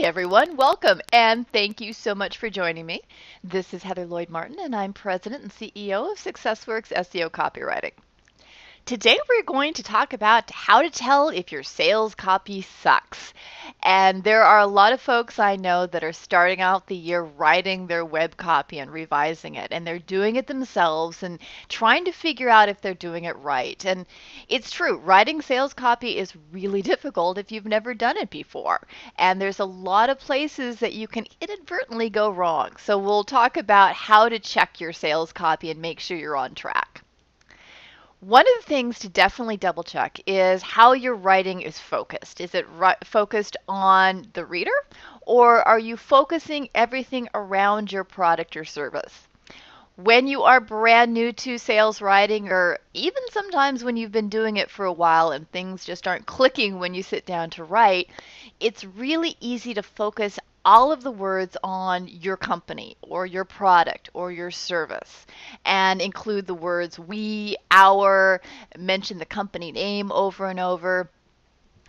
everyone, welcome and thank you so much for joining me. This is Heather Lloyd Martin and I'm President and CEO of SuccessWorks SEO Copywriting. Today we're going to talk about how to tell if your sales copy sucks. And there are a lot of folks I know that are starting out the year writing their web copy and revising it, and they're doing it themselves and trying to figure out if they're doing it right. And it's true, writing sales copy is really difficult if you've never done it before. And there's a lot of places that you can inadvertently go wrong. So we'll talk about how to check your sales copy and make sure you're on track. One of the things to definitely double check is how your writing is focused. Is it focused on the reader, or are you focusing everything around your product or service? When you are brand new to sales writing, or even sometimes when you've been doing it for a while and things just aren't clicking when you sit down to write, it's really easy to focus all of the words on your company or your product or your service and include the words we, our, mention the company name over and over.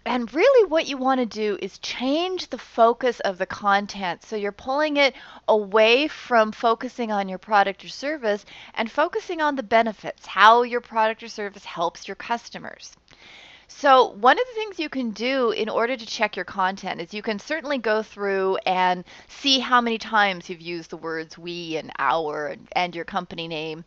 And really what you want to do is change the focus of the content. So you're pulling it away from focusing on your product or service and focusing on the benefits, how your product or service helps your customers. So one of the things you can do in order to check your content is you can certainly go through and see how many times you've used the words we and our and your company name.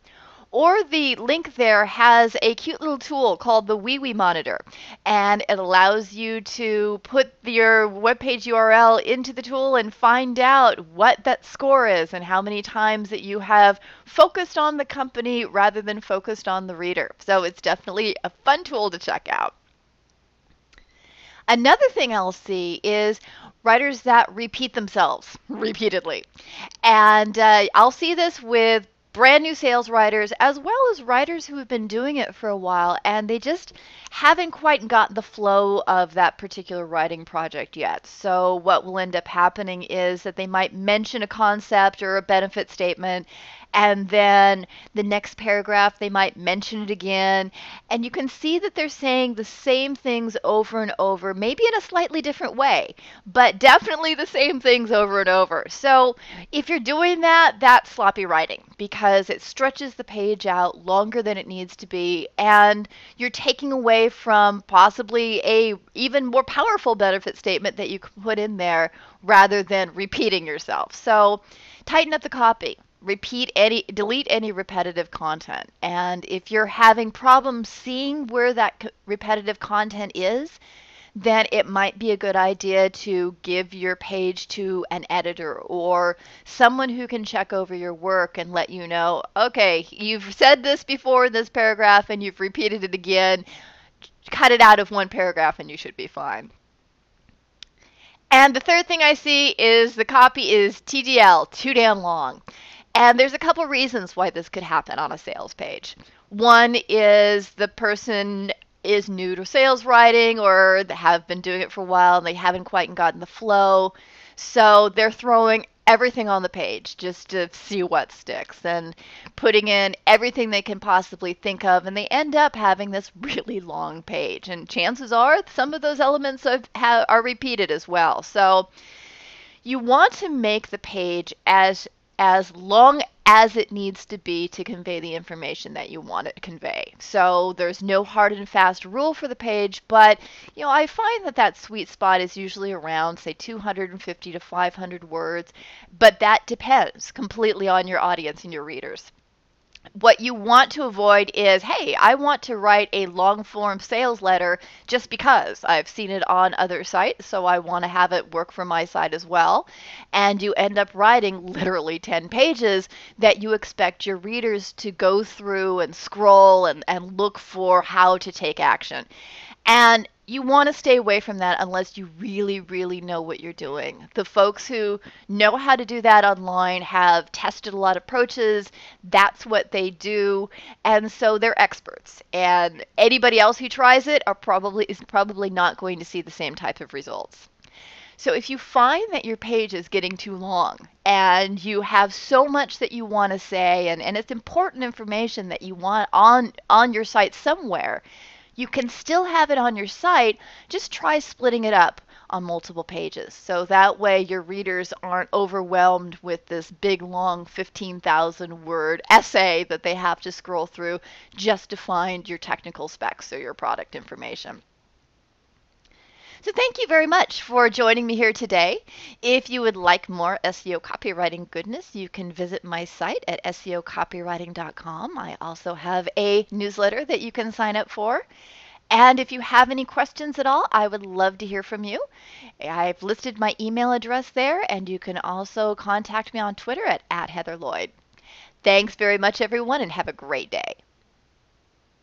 Or the link there has a cute little tool called the Wee Monitor, and it allows you to put your webpage URL into the tool and find out what that score is and how many times that you have focused on the company rather than focused on the reader. So it's definitely a fun tool to check out. Another thing I'll see is writers that repeat themselves repeatedly. And I'll see this with brand new sales writers as well as writers who have been doing it for a while and they just haven't quite got the flow of that particular writing project yet. So what will end up happening is that they might mention a concept or a benefit statement, and then the next paragraph they might mention it again, and you can see that they're saying the same things over and over, maybe in a slightly different way, but definitely the same things over and over. So if you're doing that, that's sloppy writing because it stretches the page out longer than it needs to be, and you're taking away from possibly a even more powerful benefit statement that you can put in there rather than repeating yourself. So tighten up the copy. Delete any repetitive content. And if you're having problems seeing where that repetitive content is, then it might be a good idea to give your page to an editor or someone who can check over your work and let you know, okay, you've said this before in this paragraph and you've repeated it again. Cut it out of one paragraph and you should be fine. And the third thing I see is the copy is TDL, too damn long. And there's a couple reasons why this could happen on a sales page. One is the person is new to sales writing or they have been doing it for a while and they haven't quite gotten the flow. So they're throwing everything on the page just to see what sticks and putting in everything they can possibly think of, and they end up having this really long page. And chances are some of those elements are repeated as well. So you want to make the page as long as it needs to be to convey the information that you want it to convey. So there's no hard and fast rule for the page, but I find that sweet spot is usually around, say, 250 to 500 words, but that depends completely on your audience and your readers. What you want to avoid is, hey, I want to write a long form sales letter just because I've seen it on other sites, so I want to have it work for my site as well. And you end up writing literally 10 pages that you expect your readers to go through and scroll and look for how to take action. And you want to stay away from that unless you really, really know what you're doing. The folks who know how to do that online have tested a lot of approaches. That's what they do. And so they're experts. And anybody else who tries it is probably not going to see the same type of results. So if you find that your page is getting too long and you have so much that you want to say and it's important information that you want on your site somewhere, you can still have it on your site. Just try splitting it up on multiple pages. So that way your readers aren't overwhelmed with this big, long 15,000 word essay that they have to scroll through just to find your technical specs or your product information. So thank you very much for joining me here today. If you would like more SEO copywriting goodness, you can visit my site at SEOcopywriting.com. I also have a newsletter that you can sign up for. And if you have any questions at all, I would love to hear from you. I've listed my email address there, and you can also contact me on Twitter at @HeatherLloyd. Thanks very much, everyone, and have a great day.